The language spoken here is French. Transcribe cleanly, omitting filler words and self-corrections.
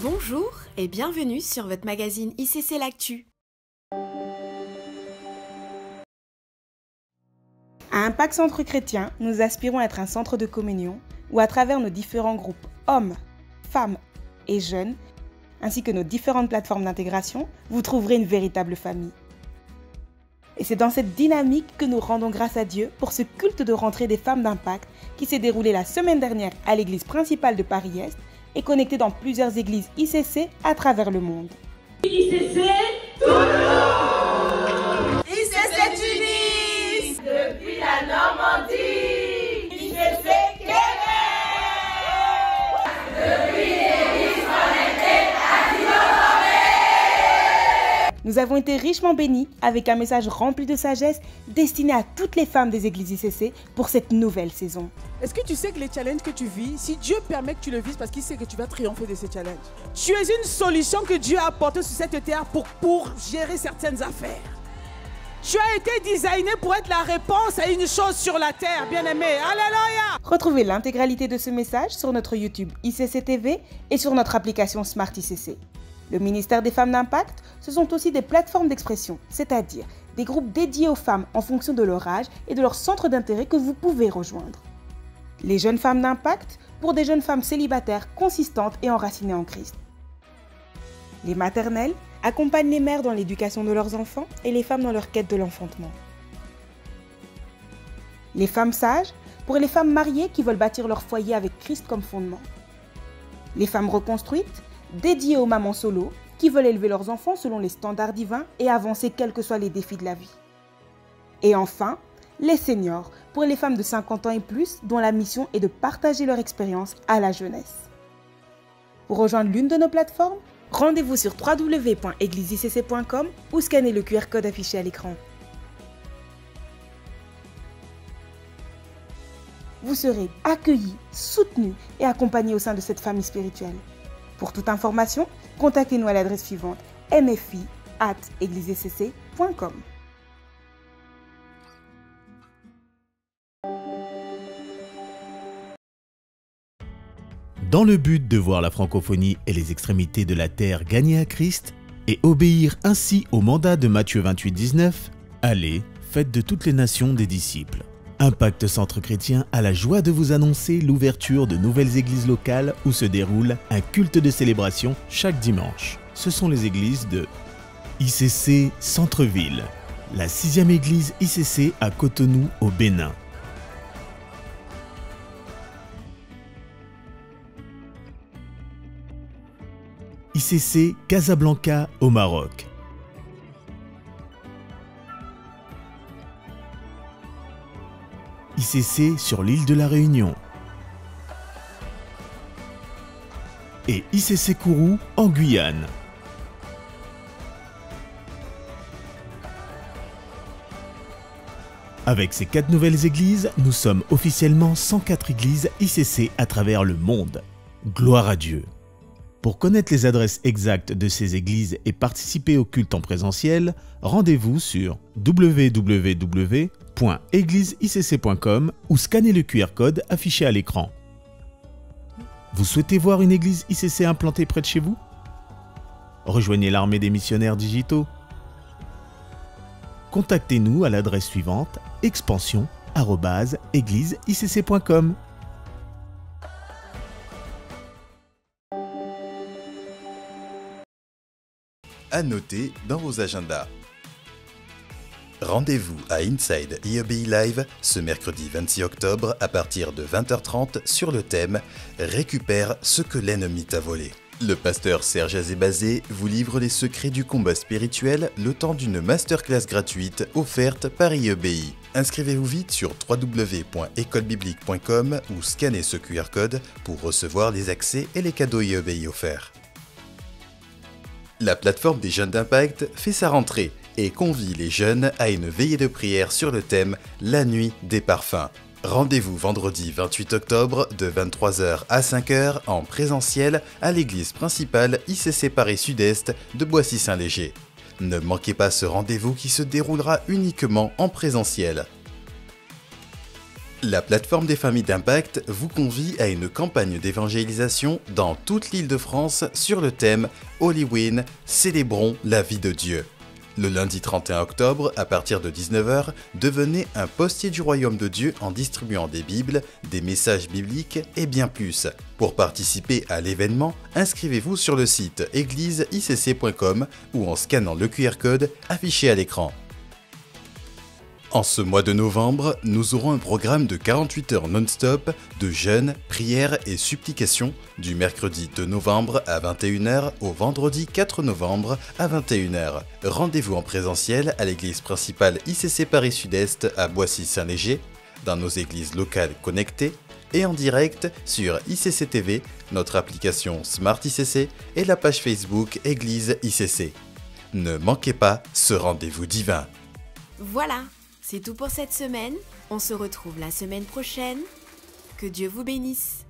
Bonjour et bienvenue sur votre magazine ICC L'Actu. À Impact Centre Chrétien, nous aspirons à être un centre de communion où à travers nos différents groupes hommes, femmes et jeunes, ainsi que nos différentes plateformes d'intégration, vous trouverez une véritable famille. Et c'est dans cette dynamique que nous rendons grâce à Dieu pour ce culte de rentrée des femmes d'Impact qui s'est déroulé la semaine dernière à l'église principale de Paris-Est et connecté dans plusieurs églises ICC à travers le monde. ICC, tout le monde! ICC Tunis, depuis la Normandie! ICC Québec! Depuis l'église connectée à Dinonomé! Nous avons été richement bénis avec un message rempli de sagesse destiné à toutes les femmes des églises ICC pour cette nouvelle saison. Est-ce que tu sais que les challenges que tu vis, si Dieu permet que tu le vises parce qu'il sait que tu vas triompher de ces challenges, tu es une solution que Dieu a apportée sur cette terre pour gérer certaines affaires. Tu as été designé pour être la réponse à une chose sur la terre, bien-aimé. Alléluia! Retrouvez l'intégralité de ce message sur notre YouTube ICC TV et sur notre application Smart ICC. Le ministère des Femmes d'Impact, ce sont aussi des plateformes d'expression, c'est-à-dire des groupes dédiés aux femmes en fonction de leur âge et de leur centre d'intérêt que vous pouvez rejoindre. Les jeunes femmes d'Impact pour des jeunes femmes célibataires consistantes et enracinées en Christ. Les maternelles accompagnent les mères dans l'éducation de leurs enfants et les femmes dans leur quête de l'enfantement. Les femmes sages pour les femmes mariées qui veulent bâtir leur foyer avec Christ comme fondement. Les femmes reconstruites dédiées aux mamans solo qui veulent élever leurs enfants selon les standards divins et avancer quels que soient les défis de la vie. Et enfin, les seniors, pour les femmes de 50 ans et plus, dont la mission est de partager leur expérience à la jeunesse. Pour rejoindre l'une de nos plateformes, rendez-vous sur www.eglisicc.com ou scannez le QR code affiché à l'écran. Vous serez accueillis, soutenus et accompagnés au sein de cette famille spirituelle. Pour toute information, contactez-nous à l'adresse suivante mfi@eglisicc.com. Dans le but de voir la francophonie et les extrémités de la terre gagner à Christ et obéir ainsi au mandat de Matthieu 28,19, allez, faites de toutes les nations des disciples. Impact Centre Chrétien a la joie de vous annoncer l'ouverture de nouvelles églises locales où se déroule un culte de célébration chaque dimanche. Ce sont les églises de ICC Centre-Ville, la 6e église ICC à Cotonou au Bénin, ICC Casablanca au Maroc, ICC sur l'île de la Réunion et ICC Kourou en Guyane. Avec ces 4 nouvelles églises, nous sommes officiellement 104 églises ICC à travers le monde. Gloire à Dieu! Pour connaître les adresses exactes de ces églises et participer au culte en présentiel, rendez-vous sur www.eglisicc.com ou scannez le QR code affiché à l'écran. Vous souhaitez voir une église ICC implantée près de chez vous? Rejoignez l'armée des missionnaires digitaux. Contactez-nous à l'adresse suivante expansion@eglisicc.com. À noter dans vos agendas. Rendez-vous à Inside EOBI Live ce mercredi 26 octobre à partir de 20h30 sur le thème « Récupère ce que l'ennemi t'a volé ». Le pasteur Serge Azébazé vous livre les secrets du combat spirituel le temps d'une masterclass gratuite offerte par EOBI. Inscrivez-vous vite sur www.écolebiblique.com ou scannez ce QR code pour recevoir les accès et les cadeaux EOBI offerts. La plateforme des jeunes d'Impact fait sa rentrée et convie les jeunes à une veillée de prière sur le thème « La nuit des parfums ». Rendez-vous vendredi 28 octobre de 23h à 5h en présentiel à l'église principale ICC Paris Sud-Est de Boissy-Saint-Léger. Ne manquez pas ce rendez-vous qui se déroulera uniquement en présentiel. La plateforme des familles d'impact vous convie à une campagne d'évangélisation dans toute l'Île-de-France sur le thème Halloween, célébrons la vie de Dieu. Le lundi 31 octobre, à partir de 19h, devenez un postier du royaume de Dieu en distribuant des Bibles, des messages bibliques et bien plus. Pour participer à l'événement, inscrivez-vous sur le site égliseicc.com ou en scannant le QR code affiché à l'écran. En ce mois de novembre, nous aurons un programme de 48 heures non-stop de jeûne, prières et supplications du mercredi 2 novembre à 21h au vendredi 4 novembre à 21h. Rendez-vous en présentiel à l'église principale ICC Paris Sud-Est à Boissy-Saint-Léger, dans nos églises locales connectées et en direct sur ICC TV, notre application Smart ICC et la page Facebook Église ICC. Ne manquez pas ce rendez-vous divin. Voilà, c'est tout pour cette semaine. On se retrouve la semaine prochaine. Que Dieu vous bénisse.